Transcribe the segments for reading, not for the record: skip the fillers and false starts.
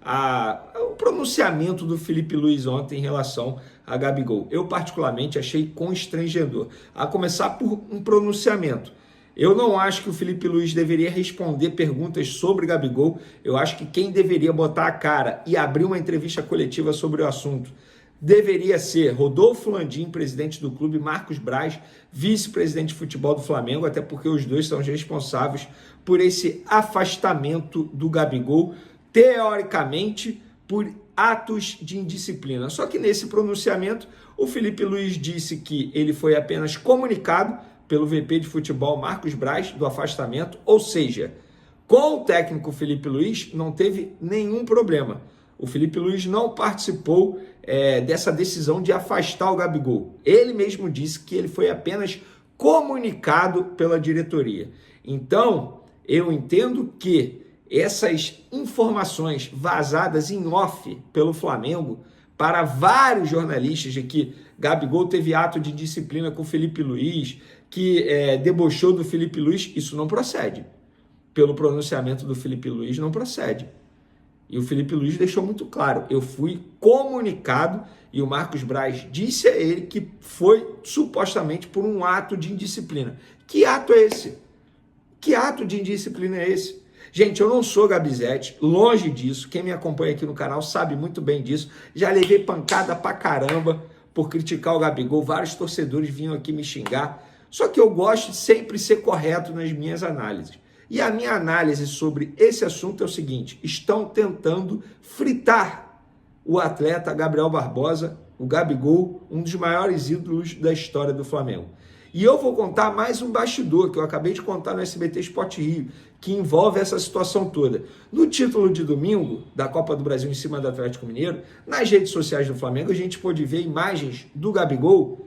o pronunciamento do Felipe Luiz ontem em relação a Gabigol. Eu particularmente achei constrangedor, a começar por um pronunciamento. Eu não acho que o Felipe Luiz deveria responder perguntas sobre Gabigol. Eu acho que quem deveria botar a cara e abrir uma entrevista coletiva sobre o assunto deveria ser Rodolfo Landim, presidente do clube, Marcos Braz, vice-presidente de futebol do Flamengo, até porque os dois são os responsáveis por esse afastamento do Gabigol, teoricamente por atos de indisciplina. Só que nesse pronunciamento, o Felipe Luiz disse que ele foi apenas comunicado pelo VP de futebol Marcos Braz do afastamento, ou seja, com o técnico Felipe Luiz não teve nenhum problema. O Felipe Luiz não participou dessa decisão de afastar o Gabigol. Ele mesmo disse que ele foi apenas comunicado pela diretoria. Então, eu entendo que essas informações vazadas em off pelo Flamengo para vários jornalistas de que Gabigol teve ato de disciplina com o Felipe Luiz, que debochou do Felipe Luiz, isso não procede. Pelo pronunciamento do Felipe Luiz, não procede. E o Felipe Luiz deixou muito claro, eu fui comunicado e o Marcos Braz disse a ele que foi supostamente por um ato de indisciplina. Que ato é esse? Que ato de indisciplina é esse? Gente, eu não sou Gabizete, longe disso, quem me acompanha aqui no canal sabe muito bem disso, já levei pancada pra caramba por criticar o Gabigol, vários torcedores vinham aqui me xingar, só que eu gosto de sempre ser correto nas minhas análises. E a minha análise sobre esse assunto é o seguinte, estão tentando fritar o atleta Gabriel Barbosa, o Gabigol, um dos maiores ídolos da história do Flamengo. E eu vou contar mais um bastidor que eu acabei de contar no SBT Sport Rio, que envolve essa situação toda. No título de domingo da Copa do Brasil em cima do Atlético Mineiro, nas redes sociais do Flamengo, a gente pôde ver imagens do Gabigol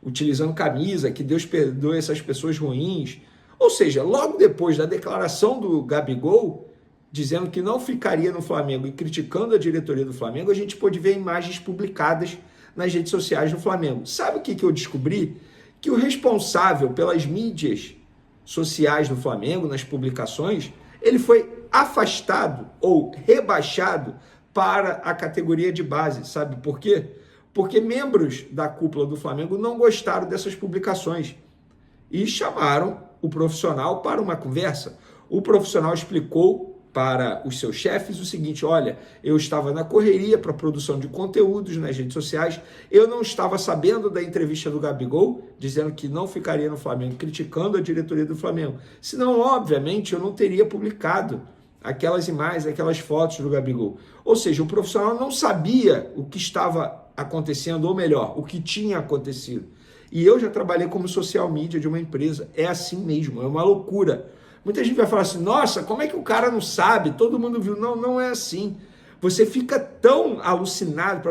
utilizando camisa, que Deus perdoe essas pessoas ruins. Ou seja, logo depois da declaração do Gabigol, dizendo que não ficaria no Flamengo e criticando a diretoria do Flamengo, a gente pôde ver imagens publicadas nas redes sociais do Flamengo. Sabe o que eu descobri? Que o responsável pelas mídias sociais do Flamengo, nas publicações, ele foi afastado ou rebaixado para a categoria de base. Sabe por quê? Porque membros da cúpula do Flamengo não gostaram dessas publicações e chamaram o profissional para uma conversa. O profissional explicou para os seus chefes o seguinte, olha, eu estava na correria para a produção de conteúdos nas redes sociais, eu não estava sabendo da entrevista do Gabigol, dizendo que não ficaria no Flamengo, criticando a diretoria do Flamengo. Senão, obviamente, eu não teria publicado aquelas imagens, aquelas fotos do Gabigol. Ou seja, o profissional não sabia o que estava acontecendo, ou melhor, o que tinha acontecido. E eu já trabalhei como social media de uma empresa. É assim mesmo, é uma loucura. Muita gente vai falar assim, nossa, como é que o cara não sabe? Todo mundo viu. Não, não é assim. Você fica tão alucinado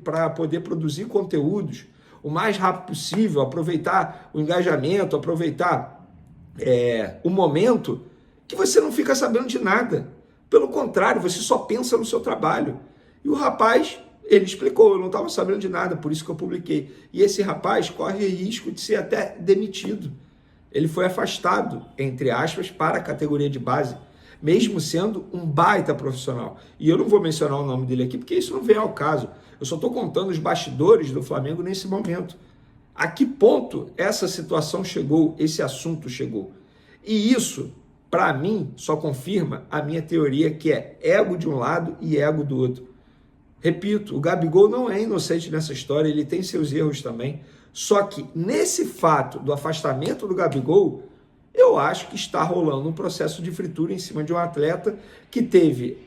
para poder produzir conteúdos o mais rápido possível, aproveitar o engajamento, aproveitar o momento, que você não fica sabendo de nada. Pelo contrário, você só pensa no seu trabalho. E o rapaz, ele explicou, eu não estava sabendo de nada, por isso que eu publiquei. E esse rapaz corre risco de ser até demitido. Ele foi afastado, entre aspas, para a categoria de base, mesmo sendo um baita profissional. E eu não vou mencionar o nome dele aqui, porque isso não vem ao caso. Eu só estou contando os bastidores do Flamengo nesse momento. A que ponto essa situação chegou, esse assunto chegou? E isso, para mim, só confirma a minha teoria, que é ego de um lado e ego do outro. Repito, o Gabigol não é inocente nessa história, ele tem seus erros também. Só que nesse fato do afastamento do Gabigol, eu acho que está rolando um processo de fritura em cima de um atleta que teve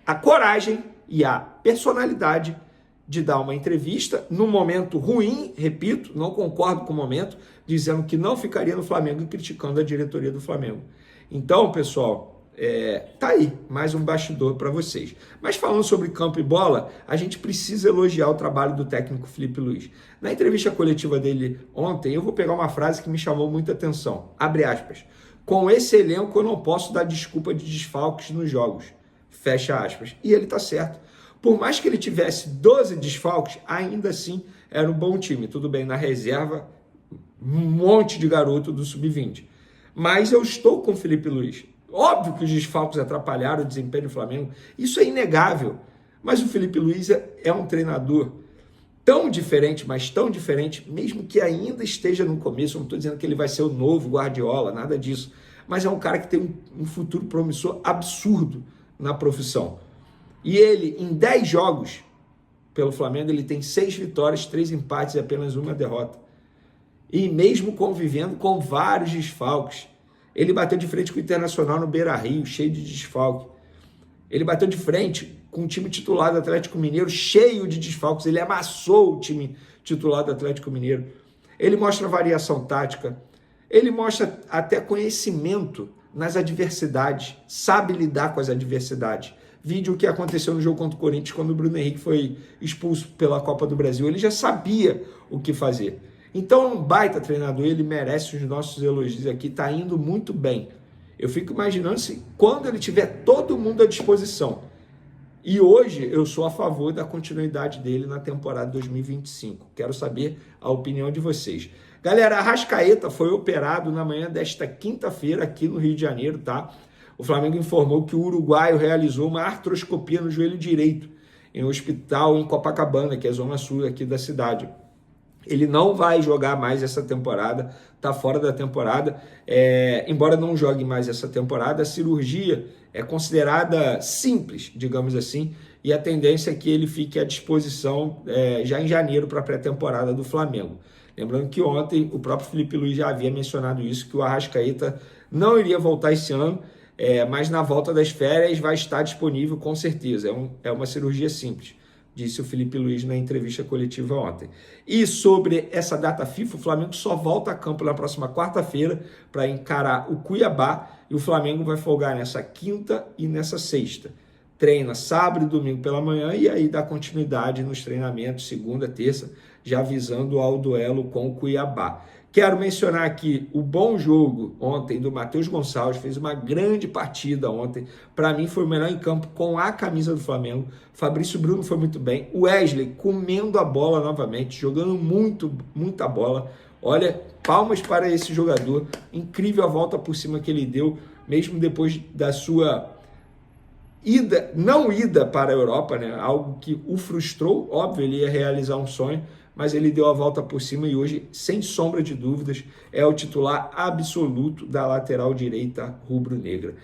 a coragem e a personalidade de dar uma entrevista num momento ruim, repito, não concordo com o momento, dizendo que não ficaria no Flamengo e criticando a diretoria do Flamengo. Então, pessoal, tá aí, mais um bastidor para vocês. Mas falando sobre campo e bola, a gente precisa elogiar o trabalho do técnico Felipe Luiz. Na entrevista coletiva dele ontem, eu vou pegar uma frase que me chamou muita atenção. Abre aspas. Com esse elenco eu não posso dar desculpa de desfalques nos jogos. Fecha aspas. E ele tá certo. Por mais que ele tivesse 12 desfalques, ainda assim era um bom time. Tudo bem, na reserva, um monte de garoto do sub-20. Mas eu estou com o Felipe Luiz. Óbvio que os desfalques atrapalharam o desempenho do Flamengo, isso é inegável. Mas o Felipe Luiz é um treinador tão diferente, mas tão diferente, mesmo que ainda esteja no começo. Eu não estou dizendo que ele vai ser o novo Guardiola, nada disso. Mas é um cara que tem um futuro promissor absurdo na profissão. E ele, em 10 jogos pelo Flamengo, ele tem 6 vitórias, 3 empates e apenas uma derrota. E mesmo convivendo com vários desfalques. Ele bateu de frente com o Internacional no Beira-Rio, cheio de desfalque. Ele bateu de frente com o time titular do Atlético Mineiro, cheio de desfalques. Ele amassou o time titular do Atlético Mineiro. Ele mostra variação tática. Ele mostra até conhecimento nas adversidades. Sabe lidar com as adversidades. Vídeo que aconteceu no jogo contra o Corinthians, quando o Bruno Henrique foi expulso pela Copa do Brasil. Ele já sabia o que fazer. Então é um baita treinador, ele merece os nossos elogios aqui, está indo muito bem. Eu fico imaginando se quando ele tiver todo mundo à disposição. E hoje eu sou a favor da continuidade dele na temporada 2025. Quero saber a opinião de vocês. Galera, Arrascaeta foi operado na manhã desta quinta-feira aqui no Rio de Janeiro, tá? O Flamengo informou que o uruguaio realizou uma artroscopia no joelho direito em um hospital em Copacabana, que é a zona sul aqui da cidade. Ele não vai jogar mais essa temporada, está fora da temporada. Embora não jogue mais essa temporada, a cirurgia é considerada simples, digamos assim, e a tendência é que ele fique à disposição já em janeiro para a pré-temporada do Flamengo. Lembrando que ontem o próprio Felipe Luiz já havia mencionado isso, que o Arrascaeta não iria voltar esse ano, mas na volta das férias vai estar disponível com certeza. É uma cirurgia simples, disse o Felipe Luiz na entrevista coletiva ontem. E sobre essa data FIFA, o Flamengo só volta a campo na próxima quarta-feira para encarar o Cuiabá, e o Flamengo vai folgar nessa quinta e nessa sexta. Treina sábado e domingo pela manhã e aí dá continuidade nos treinamentos segunda, terça, já visando ao duelo com o Cuiabá. Quero mencionar aqui o bom jogo ontem do Matheus Gonçalves, fez uma grande partida ontem. Para mim foi o melhor em campo com a camisa do Flamengo. Fabrício Bruno foi muito bem. O Wesley comendo a bola novamente, jogando muita bola. Olha, palmas para esse jogador. Incrível a volta por cima que ele deu, mesmo depois da sua não ida para a Europa, né? Algo que o frustrou. Óbvio, ele ia realizar um sonho, mas ele deu a volta por cima e hoje, sem sombra de dúvidas, é o titular absoluto da lateral direita rubro-negra.